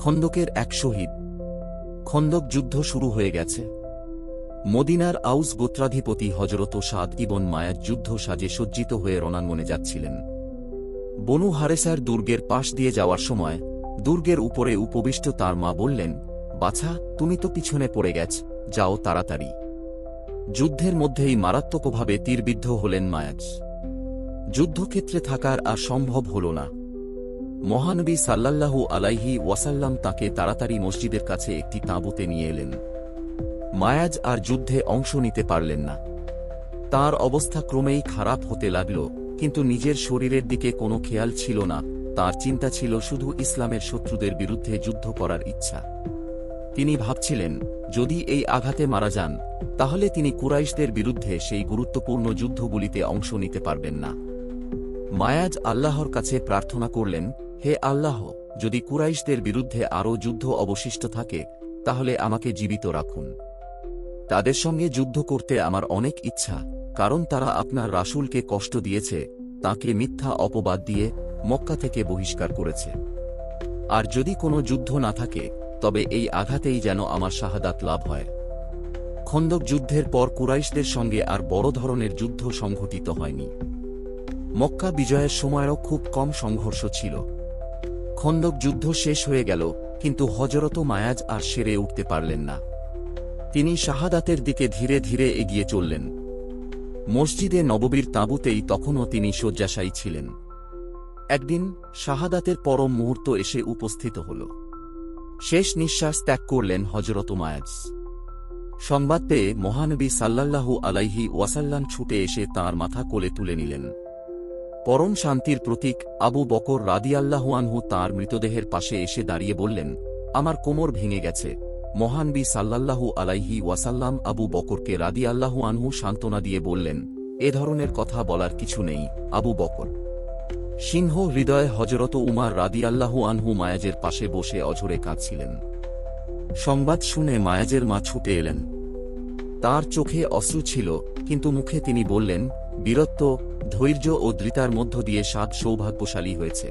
খন্দকের এক শহীদ। খন্দক যুদ্ধ শুরু হয়ে গেছে। মদিনার আউস গোত্রাধিপতি হজরত সাদ ইবন মায়াজ যুদ্ধ সাজে সজ্জিত হয়ে রণাঙ্গনে যাচ্ছিলেন। বনু হারেসার দুর্গের পাশ দিয়ে যাওয়ার সময় দুর্গের উপরে উপবিষ্ট তার মা বললেন, বাছা, তুমি তো পিছনে পড়ে গেছ, যাও তাড়াতাড়ি। যুদ্ধের মধ্যেই মারাত্মকভাবে তীরবিদ্ধ হলেন মায়াজ। যুদ্ধক্ষেত্রে থাকার আর সম্ভব হল না। মহানবী সাল্লাল্লাহু আলাইহি ওয়াসাল্লাম তাকে তাড়াতাড়ি মসজিদের কাছে একটি তাঁবুতে নিয়ে এলেন। মায়াজ আর যুদ্ধে অংশ নিতে পারলেন না। তার অবস্থা ক্রমেই খারাপ হতে লাগল, কিন্তু নিজের শরীরের দিকে কোনো খেয়াল ছিল না। তার চিন্তা ছিল শুধু ইসলামের শত্রুদের বিরুদ্ধে যুদ্ধ করার ইচ্ছা। তিনি ভাবছিলেন, যদি এই আঘাতে মারা যান, তাহলে তিনি কুরাইশদের বিরুদ্ধে সেই গুরুত্বপূর্ণ যুদ্ধগুলিতে অংশ নিতে পারবেন না। মায়াজ আল্লাহর কাছে প্রার্থনা করলেন, হে আল্লাহ, যদি কুরাইশদের বিরুদ্ধে আরও যুদ্ধ অবশিষ্ট থাকে, তাহলে আমাকে জীবিত রাখুন। তাদের সঙ্গে যুদ্ধ করতে আমার অনেক ইচ্ছা, কারণ তারা আপনার রাসূলকে কষ্ট দিয়েছে, তাকে মিথ্যা অপবাদ দিয়ে মক্কা থেকে বহিষ্কার করেছে। আর যদি কোনো যুদ্ধ না থাকে, তবে এই আঘাতেই যেন আমার শাহাদাত লাভ হয়। খন্দক যুদ্ধের পর কুরাইশদের সঙ্গে আর বড় ধরনের যুদ্ধ সংঘটিত হয়নি। মক্কা বিজয়ের সময়ও খুব কম সংঘর্ষ ছিল। খন্দক যুদ্ধ শেষ হয়ে গেল, কিন্তু হযরত মায়াজ আর সেরে উঠতে পারলেন না। তিনি শাহাদাতের দিকে ধীরে ধীরে এগিয়ে চললেন। মসজিদে নববীর তাঁবুতেই তখনও তিনি শয্যাশায়ী ছিলেন। একদিন শাহাদাতের পরম মুহূর্ত এসে উপস্থিত হল। শেষ নিঃশ্বাস ত্যাগ করলেন হযরত মায়াজ। সংবাদ পেয়ে মহানবী সাল্লাল্লাহু আলাইহি ওয়াসাল্লাম ছুটে এসে তাঁর মাথা কোলে তুলে নিলেন। পরম শান্তির প্রতীক আবু বকর রাদিয়াল্লাহু আনহু তাঁর মৃতদেহের পাশে এসে দাঁড়িয়ে বললেন, আমার কোমর ভেঙে গেছে। মহানবী সাল্লাল্লাহু আলাইহি ওয়াসাল্লাম আবু বকরকে রাদিয়াল্লাহু আনহু সান্ত্বনা দিয়ে বললেন, এ ধরনের কথা বলার কিছু নেই, আবু বকর। সিংহ হৃদয়ে হযরত উমার রাদিয়াল্লাহু আনহু মায়াজের পাশে বসে অঝরে কাঁদছিলেন। সংবাদ শুনে মায়াজের মা ছুটে এলেন। তার চোখে অশ্রু ছিল, কিন্তু মুখে তিনি বললেন, বীরত্ব, ধৈর্য ও দৃঢ়তার মধ্য দিয়ে সাদ সৌভাগ্যশালী হয়েছে।